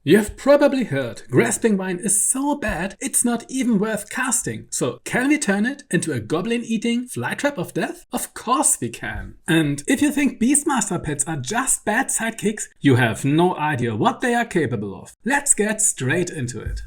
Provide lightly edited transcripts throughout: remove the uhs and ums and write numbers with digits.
You've probably heard, Grasping Vine is so bad it's not even worth casting. So can we turn it into a goblin-eating flytrap of death? Of course we can. And if you think Beastmaster pets are just bad sidekicks, you have no idea what they are capable of. Let's get straight into it.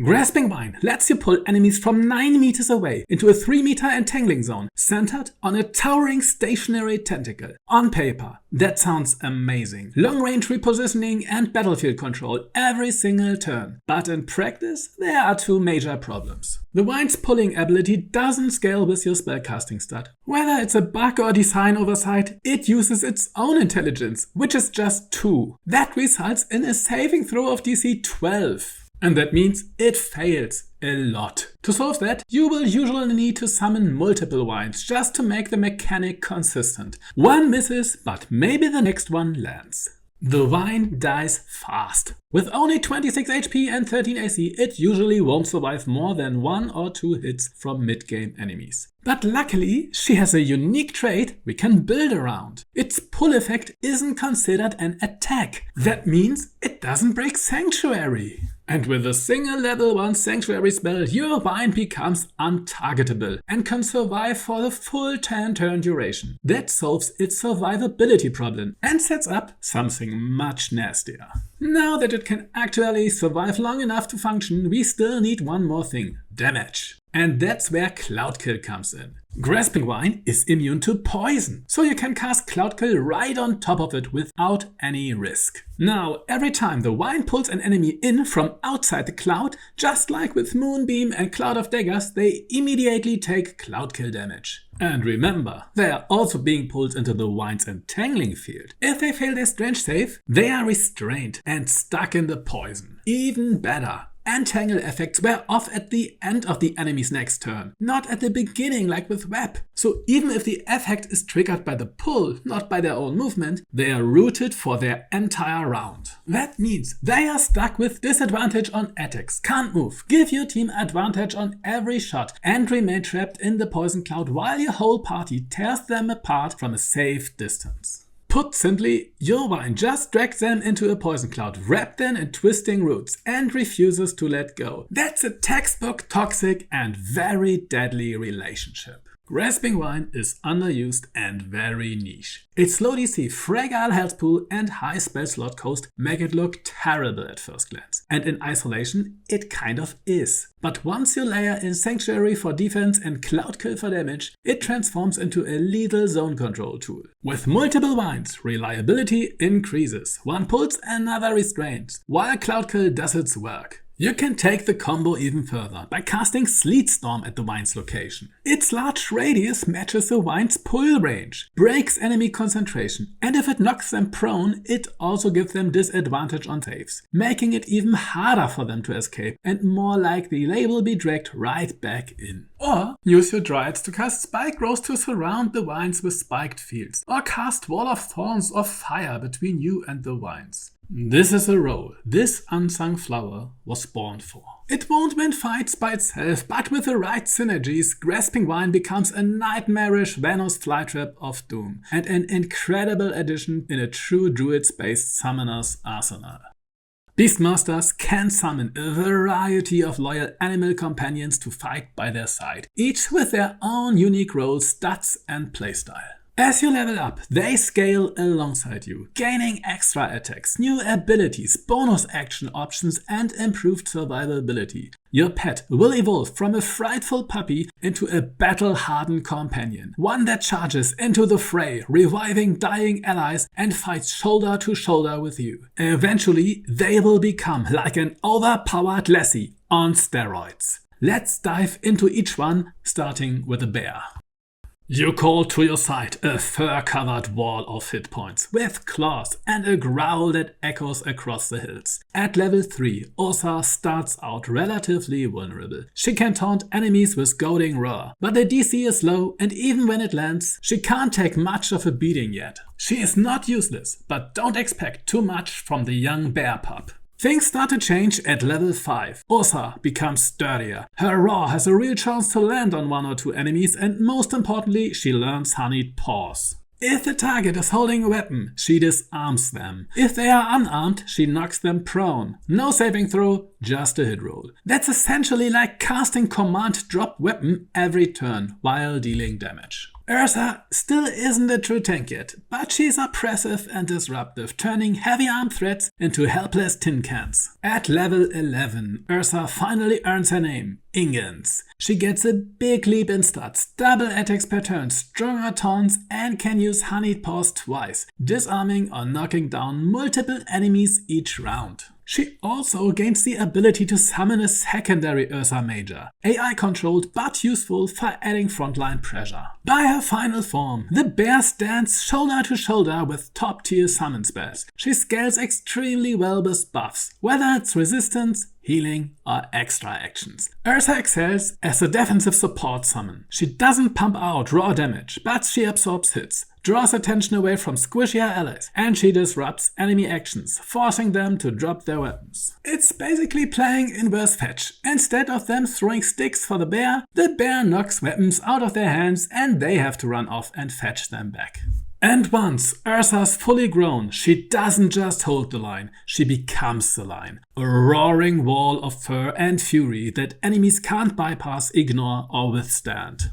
Grasping Vine lets you pull enemies from 9 meters away into a 3 meter entangling zone centered on a towering stationary tentacle. On paper, that sounds amazing. Long range repositioning and battlefield control every single turn. But in practice, there are two major problems. The Vine's pulling ability doesn't scale with your spellcasting stat. Whether it's a bug or design oversight, it uses its own intelligence, which is just 2. That results in a saving throw of DC 12. And that means it fails a lot. To solve that, you will usually need to summon multiple vines just to make the mechanic consistent. One misses, but maybe the next one lands. The vine dies fast. With only 26 HP and 13 AC, it usually won't survive more than 1 or 2 hits from mid-game enemies. But luckily, she has a unique trait we can build around. Its pull effect isn't considered an attack. That means it doesn't break Sanctuary. And with a single level 1 Sanctuary spell, your vine becomes untargetable and can survive for the full 10-turn duration. That solves its survivability problem and sets up something much nastier. Now that it can actually survive long enough to function, we still need one more thing: damage. And that's where Cloudkill comes in. Grasping Vine is immune to poison, so you can cast Cloudkill right on top of it without any risk. Now, every time the Vine pulls an enemy in from outside the cloud, just like with Moonbeam and Cloud of Daggers, they immediately take Cloudkill damage. And remember, they are also being pulled into the Vine's entangling field. If they fail their strange save, they are restrained and stuck in the poison. Even better, entangle effects were off at the end of the enemy's next turn, not at the beginning like with Web. So even if the effect is triggered by the pull, not by their own movement, they are rooted for their entire round. That means they are stuck with disadvantage on attacks, can't move, give your team advantage on every shot, and remain trapped in the poison cloud while your whole party tears them apart from a safe distance. Put simply, your vine just drags them into a poison cloud, wrapped them in twisting roots, and refuses to let go. That's a textbook toxic and very deadly relationship. Grasping Vine is underused and very niche. Its low DC, fragile health pool and high spell slot cost make it look terrible at first glance. And in isolation, it kind of is. But once you layer in Sanctuary for defense and Cloudkill for damage, it transforms into a lethal zone control tool. With multiple vines, reliability increases. One pulls, another restrains, while Cloudkill does its work. You can take the combo even further by casting Sleet Storm at the Vine's location. Its large radius matches the Vine's pull range, breaks enemy concentration, and if it knocks them prone, it also gives them disadvantage on saves, making it even harder for them to escape and more likely they will be dragged right back in. Or use your Dryads to cast Spike Growth to surround the Vines with spiked fields, or cast Wall of Thorns or Fire between you and the Vines. This is a role this unsung flower was born for. It won't win fights by itself, but with the right synergies, Grasping Vine becomes a nightmarish Venom's flytrap of doom, and an incredible addition in a true Druids-based summoner's arsenal. Beastmasters can summon a variety of loyal animal companions to fight by their side, each with their own unique roles, stats and playstyle. As you level up, they scale alongside you, gaining extra attacks, new abilities, bonus action options and improved survivability. Your pet will evolve from a frightful puppy into a battle-hardened companion, one that charges into the fray, reviving dying allies and fights shoulder to shoulder with you. Eventually, they will become like an overpowered lassie on steroids. Let's dive into each one, starting with a bear. You call to your side a fur-covered wall of hit points with claws and a growl that echoes across the hills. At level 3, Ursa starts out relatively vulnerable. She can taunt enemies with goading roar, but the DC is low and even when it lands, she can't take much of a beating yet. She is not useless, but don't expect too much from the young bear pup. Things start to change at level 5. Ursa becomes sturdier. Her roar has a real chance to land on 1 or 2 enemies and most importantly, she learns Honeyed Paws. If the target is holding a weapon, she disarms them. If they are unarmed, she knocks them prone. No saving throw, just a hit roll. That's essentially like casting command drop weapon every turn while dealing damage. Ursa still isn't a true tank yet, but she's oppressive and disruptive, turning heavy armed threats into helpless tin cans. At level 11, Ursa finally earns her name, Ingens. She gets a big leap in stats, double attacks per turn, stronger taunts, and can use honeyed paws twice, disarming or knocking down multiple enemies each round. She also gains the ability to summon a secondary Ursa Major, AI controlled but useful for adding frontline pressure. By her final form, the bear stands shoulder to shoulder with top tier summon spells. She scales extremely well with buffs, whether it's resistance, healing, or extra actions. Ursa excels as a defensive support summon. She doesn't pump out raw damage, but she absorbs hits, draws attention away from squishier allies, and she disrupts enemy actions, forcing them to drop their weapons. It's basically playing inverse fetch. Instead of them throwing sticks for the bear knocks weapons out of their hands and they have to run off and fetch them back. And once Ursa's fully grown, she doesn't just hold the line, she becomes the line. A roaring wall of fur and fury that enemies can't bypass, ignore, or withstand.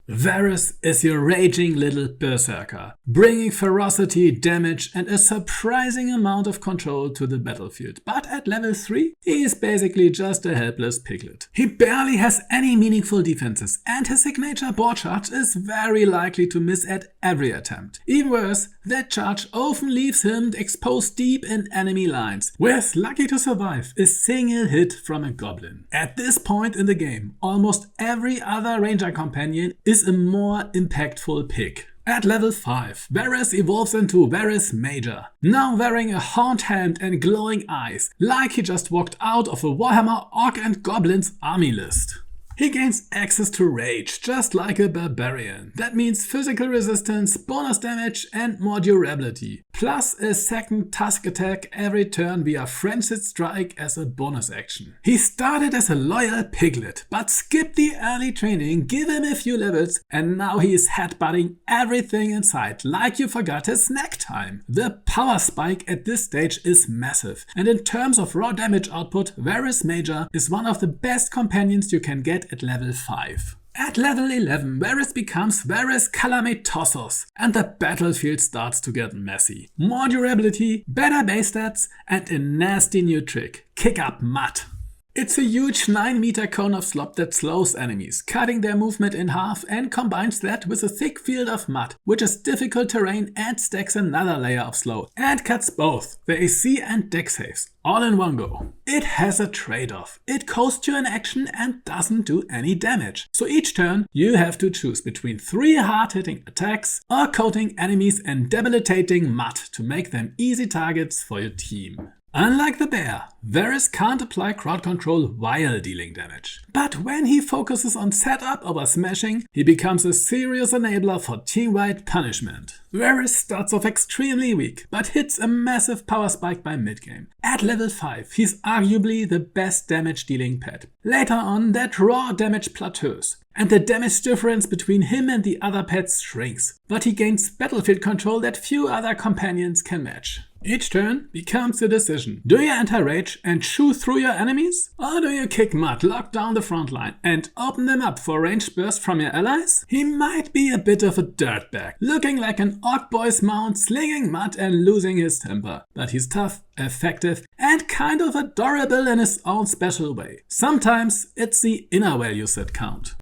Varus is your raging little berserker, bringing ferocity, damage and a surprising amount of control to the battlefield. But at level 3, he is basically just a helpless piglet. He barely has any meaningful defenses and his signature boar charge is very likely to miss at every attempt. Even worse, that charge often leaves him exposed deep in enemy lines, with lucky to survive a single hit from a goblin. At this point in the game, almost every other ranger companion is a more impactful pick. At level 5, Varus evolves into Varus Major, now wearing a horned helmet and glowing eyes, like he just walked out of a Warhammer Orc and Goblins army list. He gains access to rage, just like a barbarian. That means physical resistance, bonus damage and more durability. Plus a second tusk attack every turn via Frenzied Strike as a bonus action. He started as a loyal piglet, but skipped the early training, give him a few levels, and now he is headbutting everything in sight, like you forgot his snack time. The power spike at this stage is massive, and in terms of raw damage output, Varus Major is one of the best companions you can get at level 5. At level 11, Varus becomes Varus Calamitosos, and the battlefield starts to get messy. More durability, better base stats, and a nasty new trick, kick up mud. It's a huge 9-meter cone of slop that slows enemies, cutting their movement in half, and combines that with a thick field of mud, which is difficult terrain and stacks another layer of slow, and cuts both the AC and deck saves, all in one go. It has a trade-off. It costs you an action and doesn't do any damage. So each turn you have to choose between 3 hard-hitting attacks or coating enemies and debilitating mud to make them easy targets for your team. Unlike the bear, Varus can't apply crowd control while dealing damage. But when he focuses on setup over smashing, he becomes a serious enabler for team-wide punishment. Varus starts off extremely weak, but hits a massive power spike by mid-game. At level 5, he's arguably the best damage-dealing pet. Later on, that raw damage plateaus, and the damage difference between him and the other pets shrinks, but he gains battlefield control that few other companions can match. Each turn becomes a decision. Do you enter rage and chew through your enemies? Or do you kick mud, lock down the front line and open them up for ranged burst from your allies? He might be a bit of a dirtbag, looking like an orc boy's mount, slinging mud and losing his temper. But he's tough, effective and kind of adorable in his own special way. Sometimes it's the inner values that count.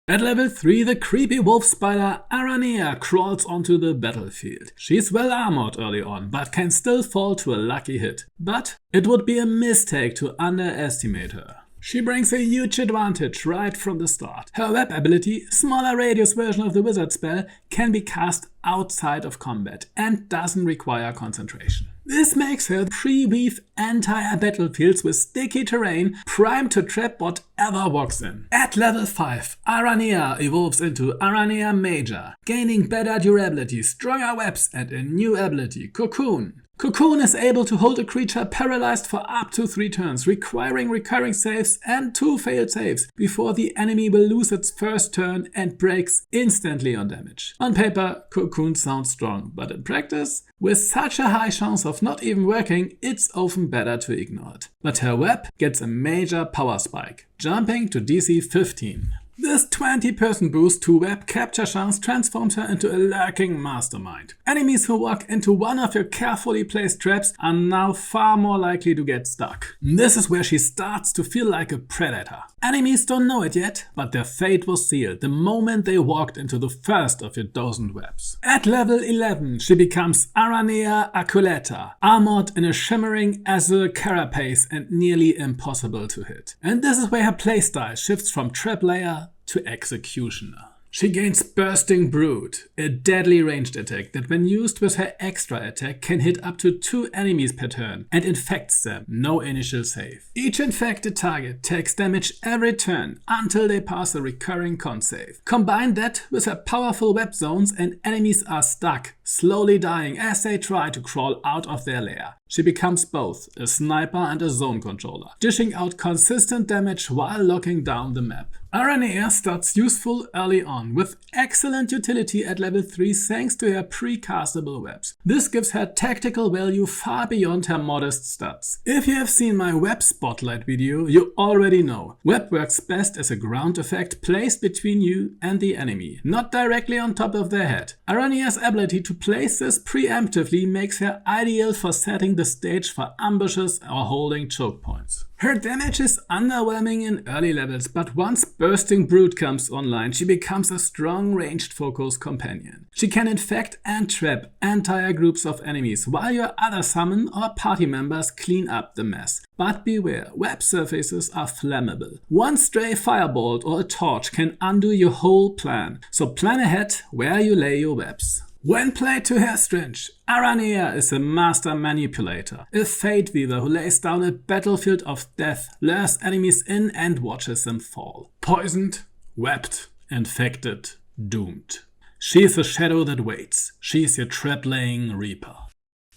At level 3, the creepy wolf spider Aranea crawls onto the battlefield. She's well armored early on, but can still fall to a lucky hit. But it would be a mistake to underestimate her. She brings a huge advantage right from the start. Her web ability, smaller radius version of the wizard spell, can be cast outside of combat and doesn't require concentration. This makes her pre-weave entire battlefields with sticky terrain, primed to trap whatever walks in. At level 5, Aranea evolves into Aranea Major, gaining better durability, stronger webs and a new ability, Cocoon. Cocoon is able to hold a creature paralyzed for up to 3 turns, requiring recurring saves and 2 failed saves before the enemy will lose its first turn and breaks instantly on damage. On paper, Cocoon sounds strong, but in practice, with such a high chance of not even working, it's often better to ignore it. But her web gets a major power spike, jumping to DC 15. This 20% boost to web capture chance transforms her into a lurking mastermind. Enemies who walk into one of your carefully placed traps are now far more likely to get stuck. This is where she starts to feel like a predator. Enemies don't know it yet, but their fate was sealed the moment they walked into the first of your dozen webs. At level 11, she becomes Aranea Aculata, armored in a shimmering azure carapace and nearly impossible to hit. And this is where her playstyle shifts from trap layer to executioner. She gains Bursting Brood, a deadly ranged attack that when used with her extra attack can hit up to 2 enemies per turn and infects them, no initial save. Each infected target takes damage every turn until they pass a recurring con save. Combine that with her powerful web zones and enemies are stuck, slowly dying as they try to crawl out of their lair. She becomes both a sniper and a zone controller, dishing out consistent damage while locking down the map. Aranea starts useful early on, with excellent utility at level 3 thanks to her pre-castable webs. This gives her tactical value far beyond her modest stats. If you have seen my web spotlight video, you already know. Web works best as a ground effect placed between you and the enemy, not directly on top of their head. Aranea's ability to place this preemptively makes her ideal for setting the stage for ambushes or holding choke points. Her damage is underwhelming in early levels, but once Bursting Brood comes online, she becomes a strong ranged focus companion. She can infect and trap entire groups of enemies, while your other summon or party members clean up the mess. But beware, web surfaces are flammable. One stray firebolt or a torch can undo your whole plan, so plan ahead where you lay your webs. When played to her strength, Aranea is a master manipulator, a fate weaver who lays down a battlefield of death, lures enemies in and watches them fall. Poisoned, webbed, infected, doomed. She is a shadow that waits. She is your trap-laying reaper.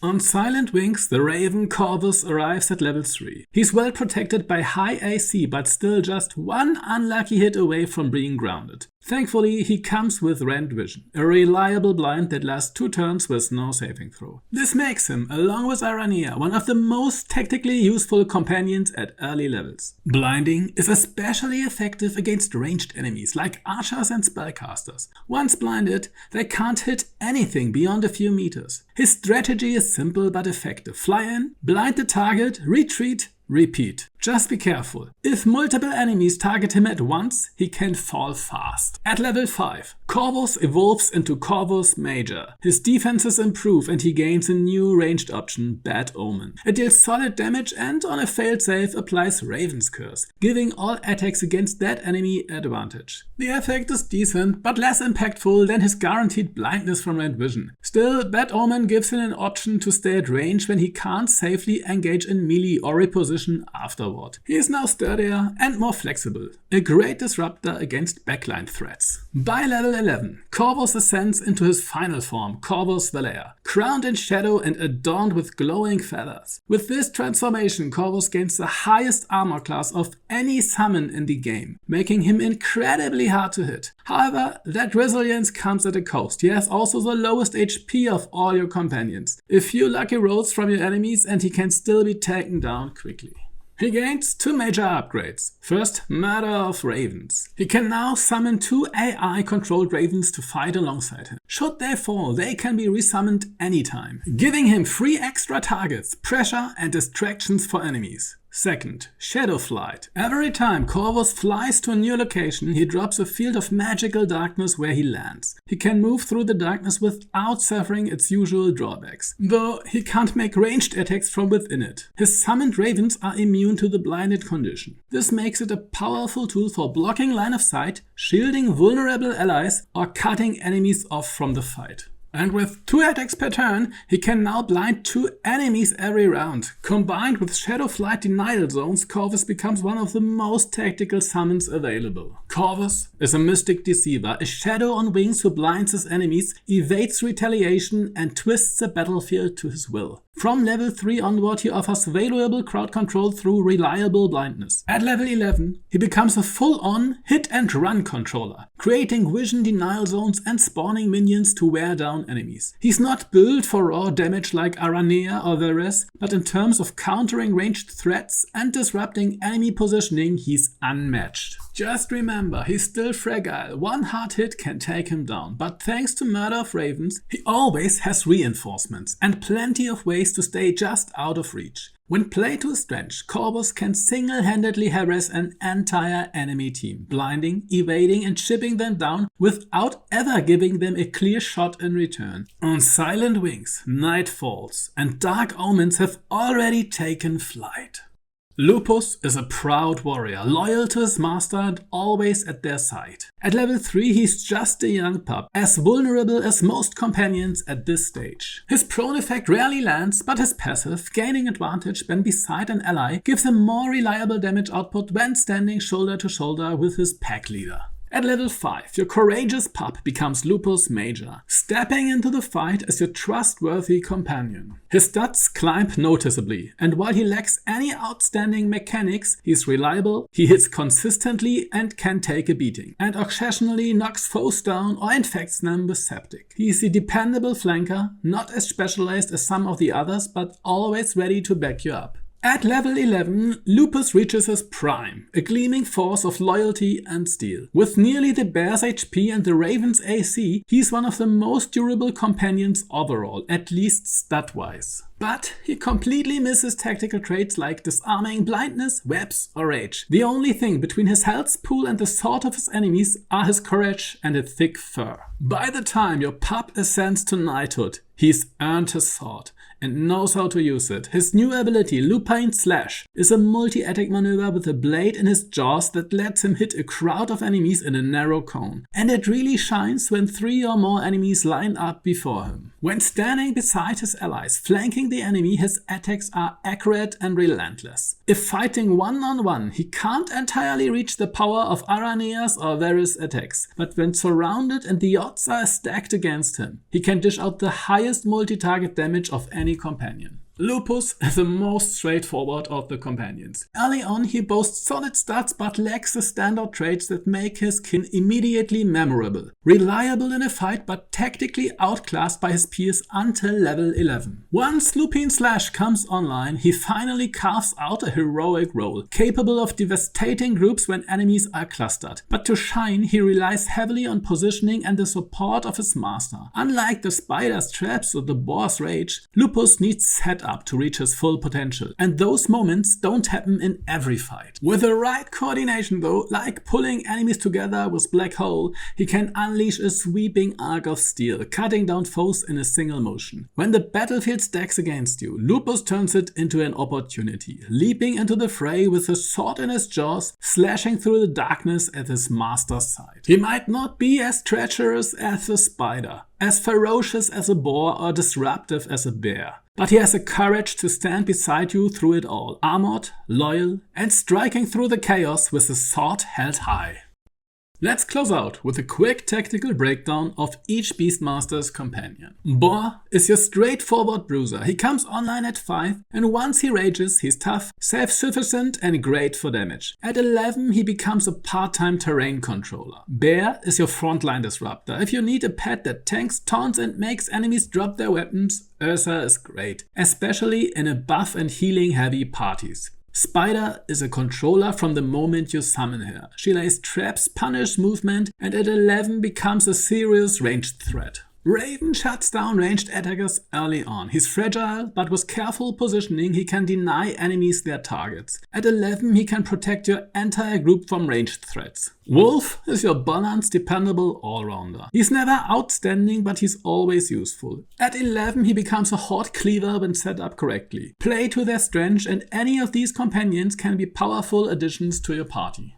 On Silent Wings, the Raven Corvus arrives at level 3. He's well protected by high AC, but still just one unlucky hit away from being grounded. Thankfully, he comes with Rend Vision, a reliable blind that lasts 2 turns with no saving throw. This makes him, along with Aranea, one of the most tactically useful companions at early levels. Blinding is especially effective against ranged enemies like archers and spellcasters. Once blinded, they can't hit anything beyond a few meters. His strategy is simple but effective. Fly in, blind the target, retreat, repeat. Just be careful. If multiple enemies target him at once, he can fall fast. At level 5, Corvus evolves into Corvus Major. His defenses improve and he gains a new ranged option, Bad Omen. It deals solid damage and on a failed save applies Raven's Curse, giving all attacks against that enemy advantage. The effect is decent, but less impactful than his guaranteed blindness from Rend Vision. Still, Bad Omen gives him an option to stay at range when he can't safely engage in melee or reposition afterward. He is now sturdier and more flexible, a great disruptor against backline threats. By level 11, Corvus ascends into his final form, Corvus Valere, crowned in shadow and adorned with glowing feathers. With this transformation, Corvus gains the highest armor class of any summon in the game, making him incredibly hard to hit. However, that resilience comes at a cost. He has also the lowest HP of all your companions. A few lucky rolls from your enemies and he can still be taken down quickly. He gains 2 major upgrades. First, Murder of Ravens. He can now summon 2 AI-controlled ravens to fight alongside him. Should they fall, they can be resummoned anytime, giving him free extra targets, pressure and distractions for enemies. Second, Shadow Flight. Every time Corvus flies to a new location, he drops a field of magical darkness where he lands. He can move through the darkness without suffering its usual drawbacks, though he can't make ranged attacks from within it. His summoned ravens are immune to the blinded condition. This makes it a powerful tool for blocking line of sight, shielding vulnerable allies, or cutting enemies off from the fight. And with 2 attacks per turn, he can now blind 2 enemies every round. Combined with Shadow Flight denial zones, Corvus becomes one of the most tactical summons available. Corvus is a mystic deceiver, a shadow on wings who blinds his enemies, evades retaliation and twists the battlefield to his will. From level 3 onward, he offers valuable crowd control through reliable blindness. At level 11, he becomes a full-on hit-and-run controller, creating vision denial zones and spawning minions to wear down enemies. He's not built for raw damage like Aranea or Varys, but in terms of countering ranged threats and disrupting enemy positioning, he's unmatched. Just remember, he's still fragile. One hard hit can take him down, but thanks to Murder of Ravens, he always has reinforcements and plenty of ways to stay just out of reach. When played to his strength, Corvus can single-handedly harass an entire enemy team, blinding, evading and chipping them down without ever giving them a clear shot in return. On Silent Wings, Night Falls and Dark Omens have already taken flight. Lupus is a proud warrior, loyal to his master and always at their side. At level 3 he's just a young pup, as vulnerable as most companions at this stage. His prone effect rarely lands, but his passive, gaining advantage when beside an ally, gives him more reliable damage output when standing shoulder to shoulder with his pack leader. At level 5, your courageous pup becomes Lupus Major, stepping into the fight as your trustworthy companion. His stats climb noticeably, and while he lacks any outstanding mechanics, he's reliable, he hits consistently and can take a beating, and occasionally knocks foes down or infects them with septic. He's the dependable flanker, not as specialized as some of the others, but always ready to back you up. At level 11, Lupus reaches his prime, a gleaming force of loyalty and steel. With nearly the bear's HP and the raven's AC, he's one of the most durable companions overall, at least stat-wise. But he completely misses tactical traits like disarming, blindness, webs or rage. The only thing between his health pool and the sword of his enemies are his courage and a thick fur. By the time your pup ascends to knighthood, he's earned his sword and knows how to use it. His new ability, Lupine Slash, is a multi-attack maneuver with a blade in his jaws that lets him hit a crowd of enemies in a narrow cone. And it really shines when 3 or more enemies line up before him. When standing beside his allies, flanking the enemy, his attacks are accurate and relentless. If fighting one-on-one, he can't entirely reach the power of Aranea's or Varys attacks, but when surrounded and the odds are stacked against him, he can dish out the highest multi-target damage of any companion. Lupus is the most straightforward of the companions. Early on he boasts solid stats but lacks the standout traits that make his kin immediately memorable. Reliable in a fight but tactically outclassed by his peers until level 11. Once Lupine Slash comes online, he finally carves out a heroic role, capable of devastating groups when enemies are clustered. But to shine, he relies heavily on positioning and the support of his master. Unlike the spider's traps or the boar's rage, Lupus needs setup to reach his full potential, and those moments don't happen in every fight. With the right coordination though, like pulling enemies together with Black Hole, he can unleash a sweeping arc of steel, cutting down foes in a single motion. When the battlefield stacks against you, Lupus turns it into an opportunity, leaping into the fray with his sword in his jaws, slashing through the darkness at his master's side. He might not be as treacherous as a spider, as ferocious as a boar or disruptive as a bear, but he has the courage to stand beside you through it all, armored, loyal, and striking through the chaos with his sword held high. Let's close out with a quick tactical breakdown of each Beastmaster's companion. Boar is your straightforward bruiser. He comes online at 5, and once he rages, he's tough, self-sufficient and great for damage. At 11, he becomes a part-time terrain controller. Bear is your frontline disruptor. If you need a pet that tanks, taunts and makes enemies drop their weapons, Ursa is great, especially in a buff and healing heavy parties. Spider is a controller from the moment you summon her. She lays traps, punishes movement, and at 11 becomes a serious ranged threat. Raven shuts down ranged attackers early on. He's fragile, but with careful positioning he can deny enemies their targets. At 11 he can protect your entire group from ranged threats. Wolf is your balanced, dependable all-rounder. He's never outstanding, but he's always useful. At 11 he becomes a horde cleaver when set up correctly. Play to their strength, and any of these companions can be powerful additions to your party.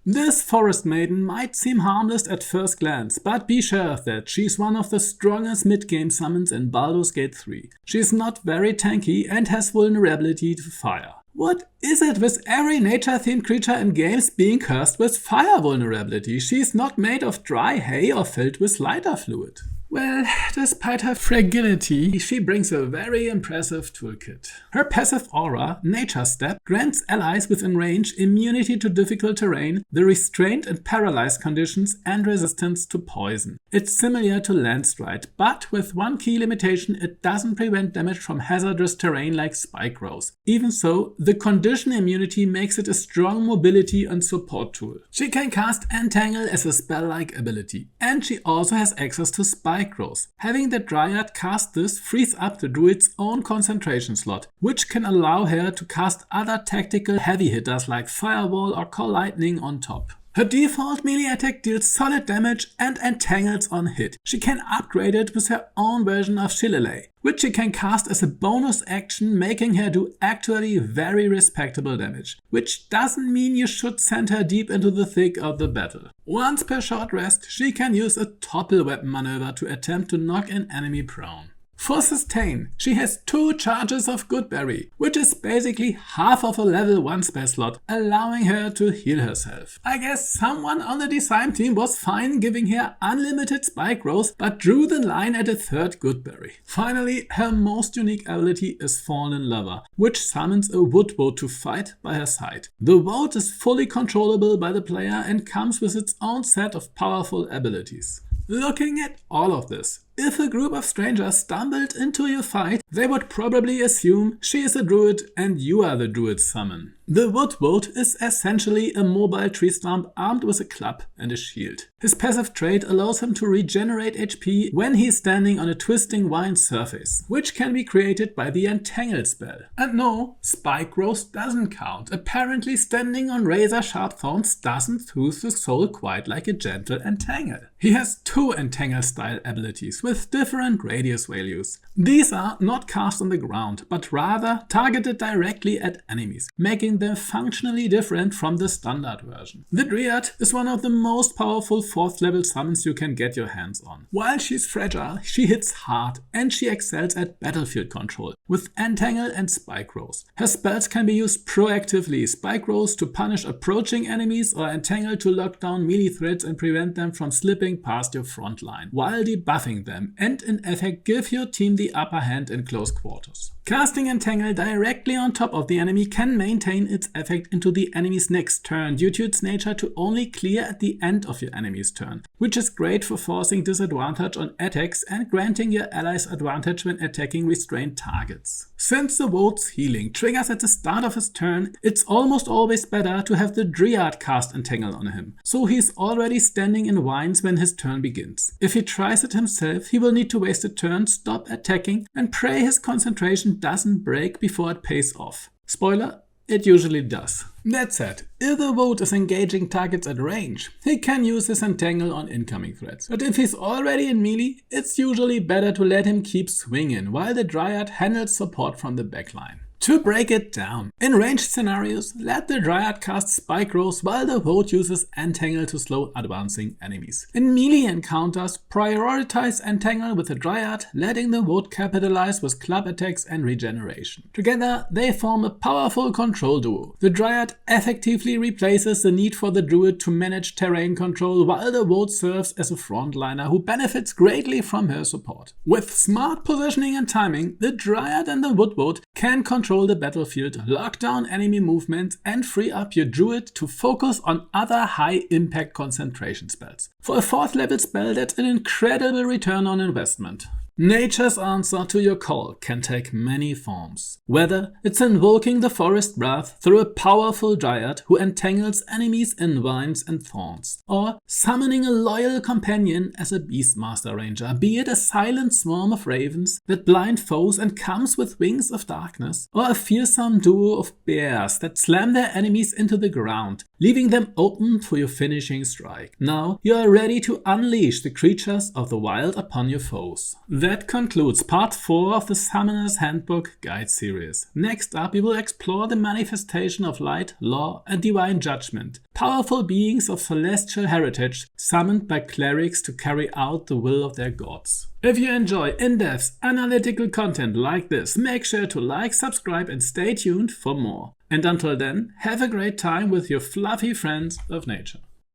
This Forest Maiden might seem harmless at first glance, but be sure that she's one of the strongest mid-game summons in Baldur's Gate 3. She's not very tanky and has vulnerability to fire. What is it with every nature-themed creature in games being cursed with fire vulnerability? She's not made of dry hay or filled with lighter fluid. Well, despite her fragility, she brings a very impressive toolkit. Her passive aura, Nature Step, grants allies within range immunity to difficult terrain, the restraint and paralyzed conditions, and resistance to poison. It's similar to Landstride, but with one key limitation: it doesn't prevent damage from hazardous terrain like spike growth. Even so, the condition immunity makes it a strong mobility and support tool. She can cast Entangle as a spell-like ability, and she also has access to spike growth. Having the Dryad cast this frees up the Druid's own concentration slot, which can allow her to cast other tactical heavy hitters like Firewall or Call Lightning on top. Her default melee attack deals solid damage and entangles on hit. She can upgrade it with her own version of Shillelagh, which she can cast as a bonus action, making her do actually very respectable damage. Which doesn't mean you should send her deep into the thick of the battle. Once per short rest, she can use a topple weapon maneuver to attempt to knock an enemy prone. For sustain, she has 2 charges of Goodberry, which is basically half of a level 1 spell slot, allowing her to heal herself. I guess someone on the design team was fine giving her unlimited spike growth, but drew the line at a 3rd Goodberry. Finally, her most unique ability is Fallen Lover, which summons a Woodwood to fight by her side. The Wood is fully controllable by the player and comes with its own set of powerful abilities. Looking at all of this, if a group of strangers stumbled into your fight, they would probably assume she is a druid and you are the druid summon. The Woodwood is essentially a mobile tree stump armed with a club and a shield. His passive trait allows him to regenerate HP when he is standing on a twisting vine surface, which can be created by the Entangle spell. And no, spike growth doesn't count. Apparently standing on razor sharp thorns doesn't soothe the soul quite like a gentle Entangle. He has 2 Entangle style abilities with different radius values. These are not cast on the ground, but rather targeted directly at enemies, making them functionally different from the standard version. The Dryad is one of the most powerful 4th level summons you can get your hands on. While she's fragile, she hits hard and she excels at battlefield control with Entangle and Spike Growth. Her spells can be used proactively: Spike Growth to punish approaching enemies or Entangle to lock down melee threats and prevent them from slipping past your front line, while debuffing them, and in effect give your team the upper hand in close quarters. Casting Entangle directly on top of the enemy can maintain its effect into the enemy's next turn due to its nature to only clear at the end of your enemy's turn, which is great for forcing disadvantage on attacks and granting your allies advantage when attacking restrained targets. Since the Wood's healing triggers at the start of his turn, it's almost always better to have the Dryad cast Entangle on him, so he's already standing in vines when his turn begins. If he tries it himself, he will need to waste a turn, stop attacking, and pray his concentration doesn't break before it pays off. Spoiler, it usually does. That said, if the Wood is engaging targets at range, he can use his Entangle on incoming threats. But if he's already in melee, it's usually better to let him keep swinging while the Dryad handles support from the backline. To break it down, in ranged scenarios, let the Dryad cast Spike Growth while the Wood uses Entangle to slow advancing enemies. In melee encounters, prioritize Entangle with the Dryad, letting the Wood capitalize with club attacks and regeneration. Together, they form a powerful control duo. The Dryad effectively replaces the need for the Druid to manage terrain control, while the Wood serves as a frontliner who benefits greatly from her support. With smart positioning and timing, the Dryad and the Woodwood can control the battlefield, lock down enemy movements, and free up your Druid to focus on other high-impact concentration spells. For a 4th level spell, that's an incredible return on investment. Nature's answer to your call can take many forms. Whether it's invoking the forest breath through a powerful Dryad who entangles enemies in vines and thorns, or summoning a loyal companion as a Beastmaster Ranger, be it a silent swarm of ravens that blind foes and comes with wings of darkness, or a fearsome duo of bears that slam their enemies into the ground, leaving them open for your finishing strike. Now you are ready to unleash the creatures of the wild upon your foes. That concludes part 4 of the Summoner's Handbook guide series. Next up, we will explore the manifestation of light, law, and divine judgment, powerful beings of celestial heritage summoned by clerics to carry out the will of their gods. If you enjoy in-depth analytical content like this, make sure to like, subscribe, and stay tuned for more. And until then, have a great time with your fluffy friends of nature.